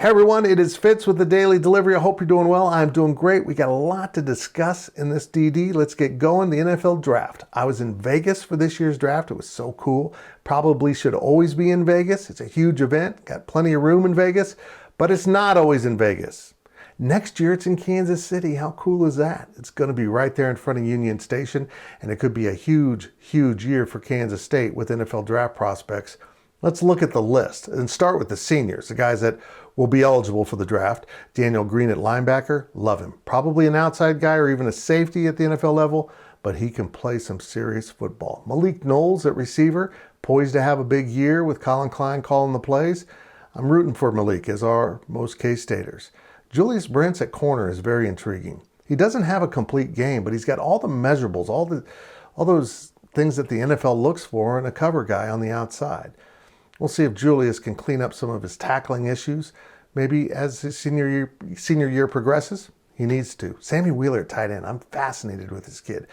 Hey everyone, it is Fitz with the Daily Delivery. I hope you're doing well. I'm doing great. We got a lot to discuss in this DD. Let's get going. The NFL draft. I was in Vegas for this year's draft. It was so cool. Probably should always be in Vegas. It's a huge event. Got plenty of room in Vegas, but it's not always in Vegas. Next year it's in Kansas City. How cool is that? It's going to be right there in front of Union Station, and it could be a huge, huge year for Kansas State with NFL draft prospects. Let's look at the list and start with the seniors, the guys that will be eligible for the draft. Daniel Green at linebacker, love him. Probably an outside guy or even a safety at the NFL level, but he can play some serious football. Malik Knowles at receiver, poised to have a big year with Colin Klein calling the plays. I'm rooting for Malik, as are most K-Staters. Julius at corner is very intriguing. He doesn't have a complete game, but he's got all the measurables, all those things that the NFL looks for in a cover guy on the outside. We'll see if Julius can clean up some of his tackling issues. Maybe as his senior year progresses, he needs to. Sammy Wheeler at tight end. I'm fascinated with this kid.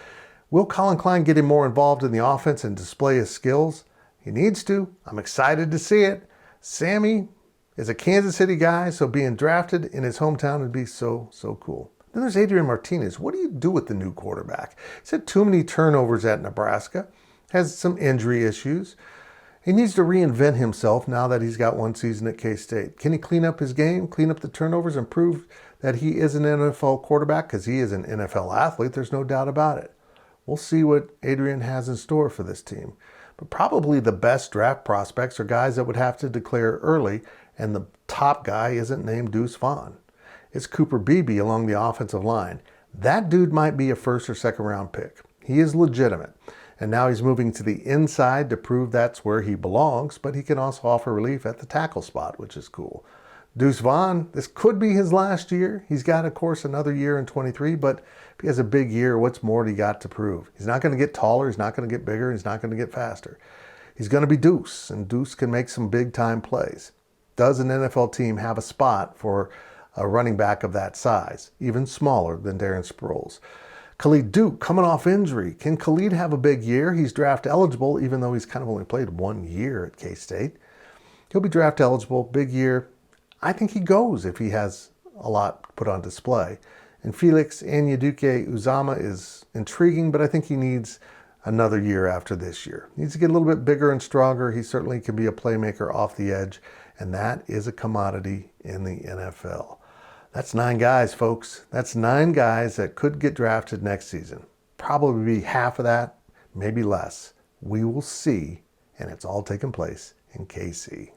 Will Colin Klein get him more involved in the offense and display his skills? He needs to. I'm excited to see it. Sammy is a Kansas City guy, so being drafted in his hometown would be so cool. Then there's Adrian Martinez. What do you do with the new quarterback? He's had too many turnovers at Nebraska. Has some injury issues. He needs to reinvent himself now that he's got one season at K-State. Can he clean up his game, clean up the turnovers, and prove that he is an NFL quarterback? Because he is an NFL athlete, there's no doubt about it. We'll see what Adrian has in store for this team. But probably the best draft prospects are guys that would have to declare early, and the top guy isn't named Deuce Vaughan. It's Cooper Beebe along the offensive line. That dude might be a first or second round pick. He is legitimate. And now he's moving to the inside to prove that's where he belongs, but he can also offer relief at the tackle spot, which is cool. Deuce Vaughan, this could be his last year. He's got, of course, another year in 23, but if he has a big year, what's more do you got to prove? He's not going to get taller, he's not going to get bigger, he's not going to get faster. He's going to be Deuce, and Deuce can make some big-time plays. Does an NFL team have a spot for a running back of that size, even smaller than Darren Sproles? Khalid Duke coming off injury. Can Khalid have a big year? He's draft eligible, even though he's kind of only played 1 year at K-State. He'll be draft eligible, big year. I think he goes if he has a lot put on display. And Felix Anyaduke-Uzama is intriguing, but I think he needs another year after this year. He needs to get a little bit bigger and stronger. He certainly can be a playmaker off the edge, and that is a commodity in the NFL. That's 9 guys, folks. That's 9 guys that could get drafted next season. Probably be half of that, maybe less. We will see, and it's all taking place in KC.